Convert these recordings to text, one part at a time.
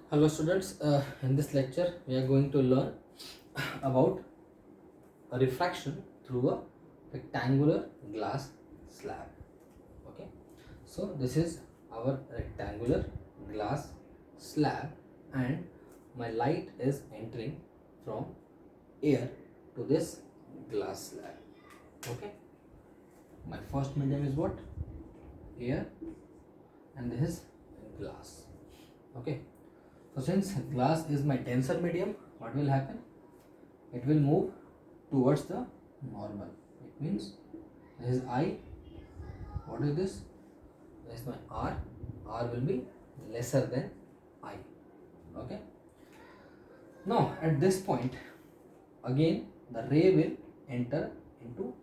Hello students, in this lecture we are going to learn about a refraction through a rectangular glass slab. Okay, so this is our rectangular glass slab and my light is entering from air to this glass slab. Okay, my first medium is what? Air, and this is glass. Okay, so since glass is my denser medium, what will happen? It will move towards the normal. It means this is I. What is this? This is my R. R will be lesser than I. Okay. Now at this point, again the ray will enter into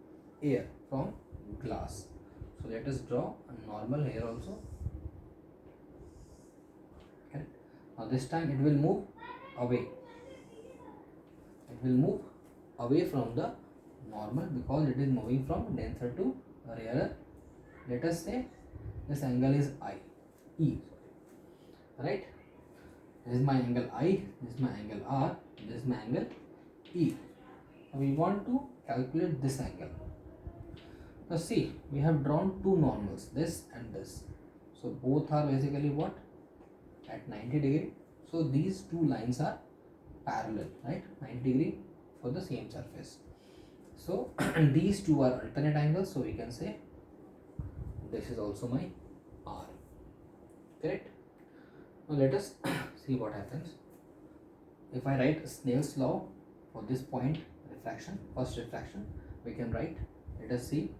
air from glass. So let us draw a normal here also. Okay. Now this time it will move away. It will move away from the normal because it is moving from denser to rarer. Let us say this angle is E, right? This is my angle I, this is my angle R, this is my angle E. Now we want to calculate this angle. Now see, we have drawn two normals, this and this. So both are basically what? At 90 degree. So these two lines are parallel, right? 90 degree for the same surface. So these two are alternate angles, so we can say this is also my R. Correct? Now let us see what happens. If I write Snell's law for this point refraction, first refraction, we can write, let us see,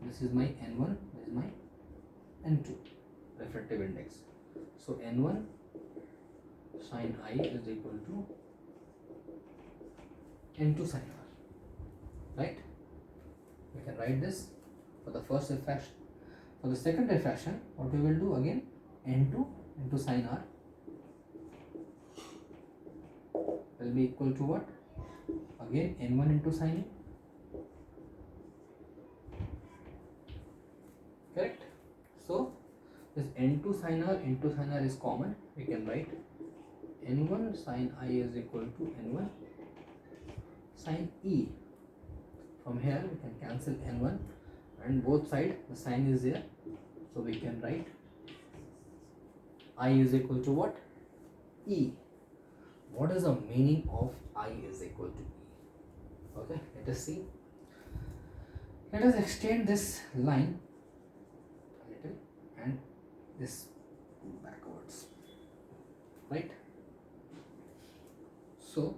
this is my N1, this is my N2 refractive index. So N1 sin I is equal to N2 sin R, right? We can write this for the first refraction. For the second refraction, what we will do again, N2 into sin R will be equal to what? Again N1 into sin A. Correct? So this N2 sin R into sin R is common. We can write N1 sin I is equal to N1 sin E. From here we can cancel N1 and both sides the sign is there. So we can write I is equal to what? E. What is the meaning of I is equal to E? Okay, let us see. Let us extend this line a little and this backwards, right? So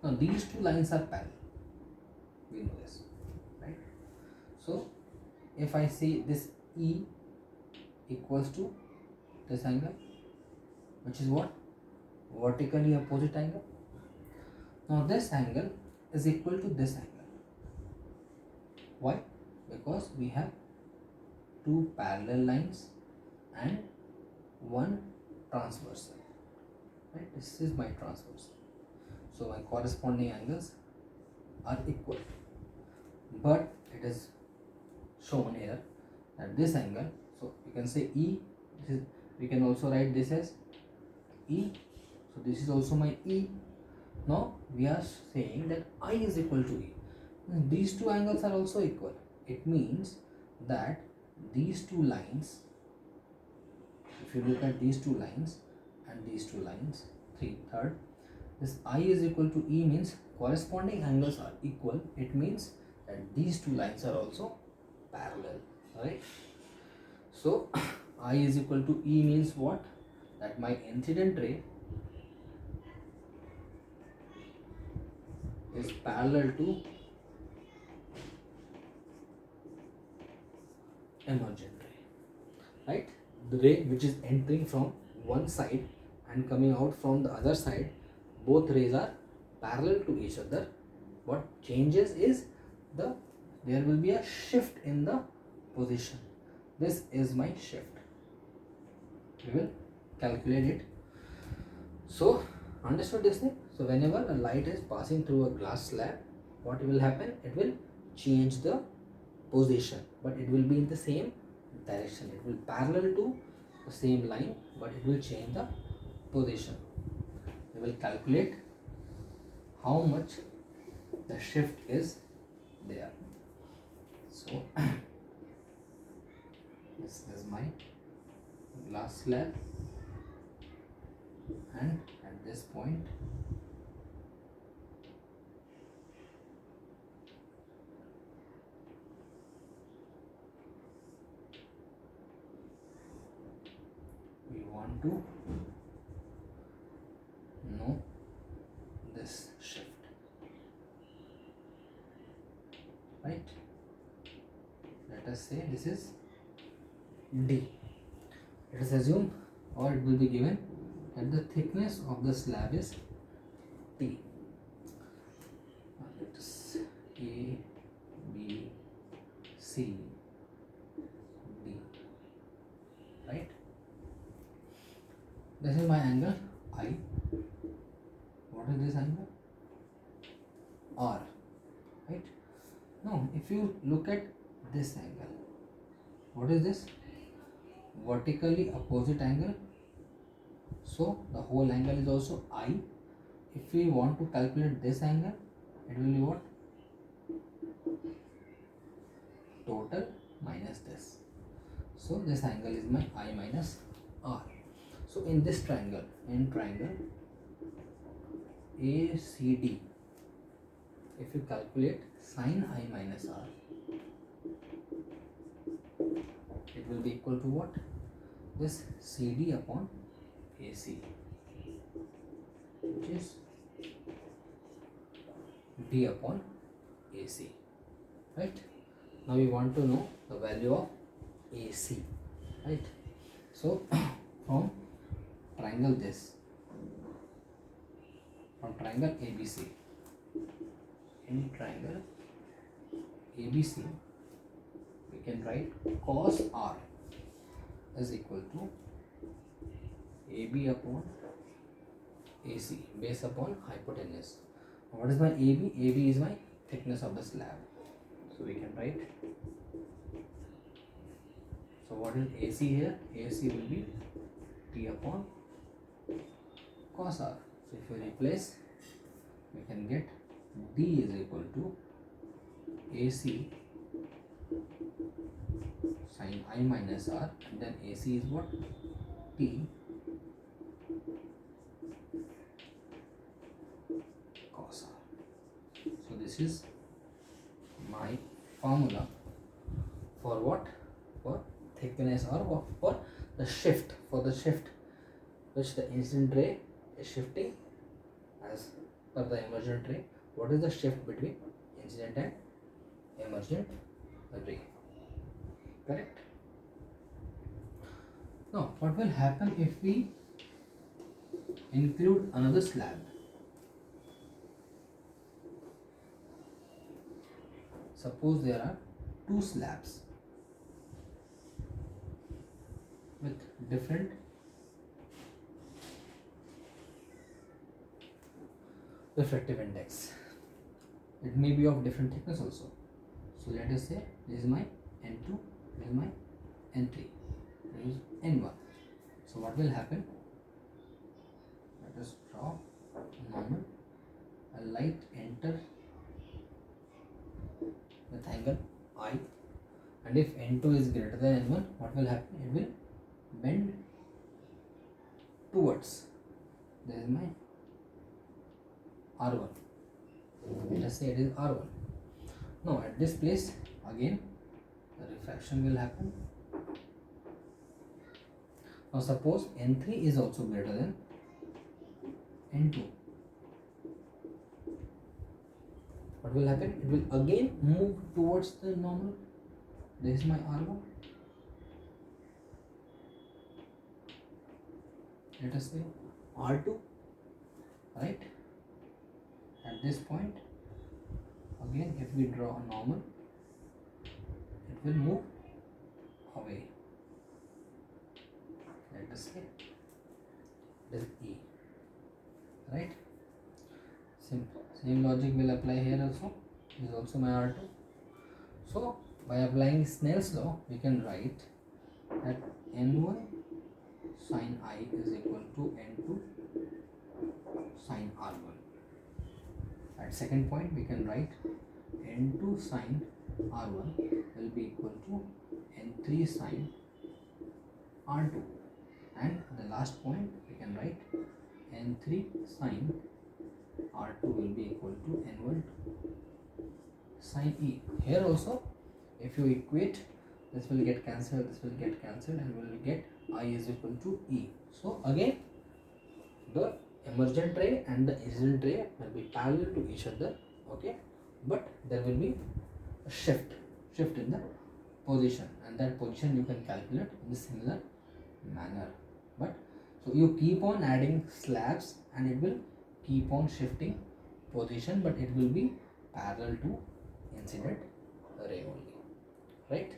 now these two lines are parallel. We know this, right? So if I say this E equals to this angle, which is what? Vertically opposite angle. Now this angle is equal to this angle. Why? Because we have two parallel lines and one transversal, right? This is my transversal. So my corresponding angles are equal, but it is shown here that this angle, so you can say E, this is, we can also write this as E, so this is also my E. Now we are saying that I is equal to E. These two angles are also equal. It means that these two lines, if you look at these two lines and these two lines, third, this I is equal to E means corresponding angles are equal. It means that these two lines are also parallel, right? So I is equal to E means what? That my incident ray is parallel to emergent ray, right? The ray which is entering from one side and coming out from the other side, both rays are parallel to each other. What changes is there will be a shift in the position. This is my shift. We will calculate it. So understood this thing? So whenever a light is passing through a glass slab, what will happen? It will change the position, but it will be in the same direction. It will parallel to the same line, but it will change the position. We will calculate how much the shift is there. So this is my glass slab, and at this point we want to know this shift, right? Let us say this is D. Let us assume, or it will be given that the thickness of the slab is T. Let us A, B, C, D, right? This is my angle I. What is this angle? R, right? Now if you look at this angle, what is this? Vertically opposite angle. So the whole angle is also I. If we want to calculate this angle, it will be what? Total minus this. So this angle is my I minus R. So in this triangle, ACD, if you calculate sine I minus R, it will be equal to what? This CD upon AC, which is D upon AC, right? Now we want to know the value of AC, right? So from triangle ABC, in triangle ABC we can write cos R is equal to AB upon AC, base upon hypotenuse. What is my AB? AB is my thickness of the slab. So we can write, so what is AC here? AC will be T upon cos R. So if we replace, we can get D is equal to AC sin I minus R, and then AC is what? T cos R. So this is my formula for what? For thickness, or for the shift, which the incident ray is shifting as per the emergent ray. What is the shift between incident and emergent ray? Correct? Now what will happen if we include another slab? Suppose there are two slabs with different refractive index. It may be of different thickness also. So let us say this is my N2, this is my N3, this is N1. So what will happen? Let us draw normal. A light enter with angle I, and if N2 is greater than N1, what will happen? It will bend towards. This is my R1. Let us say it is R1. Now at this place again the refraction will happen. Now suppose N3 is also greater than N2. What will happen? It will again move towards the normal. This is my R1. Let us say R2, right? At this point, again if we draw a normal, it will move away. Let us say it is E, right? Same logic will apply here also. This is also my R2. So by applying Snell's law, we can write that N1 sine I is equal to N2 sine R1. At second point we can write N2 sine R1 will be equal to N3 sine R2, and the last point we can write N3 sine R2 will be equal to N1 sine E. Here also, if you equate, this will get cancelled, this will get cancelled, and we will get I is equal to E. So again, the emergent ray and the incident ray will be parallel to each other, okay, but there will be a shift in the position, and that position you can calculate in a similar manner. But so you keep on adding slabs and it will keep on shifting position, but it will be parallel to incident ray only, right?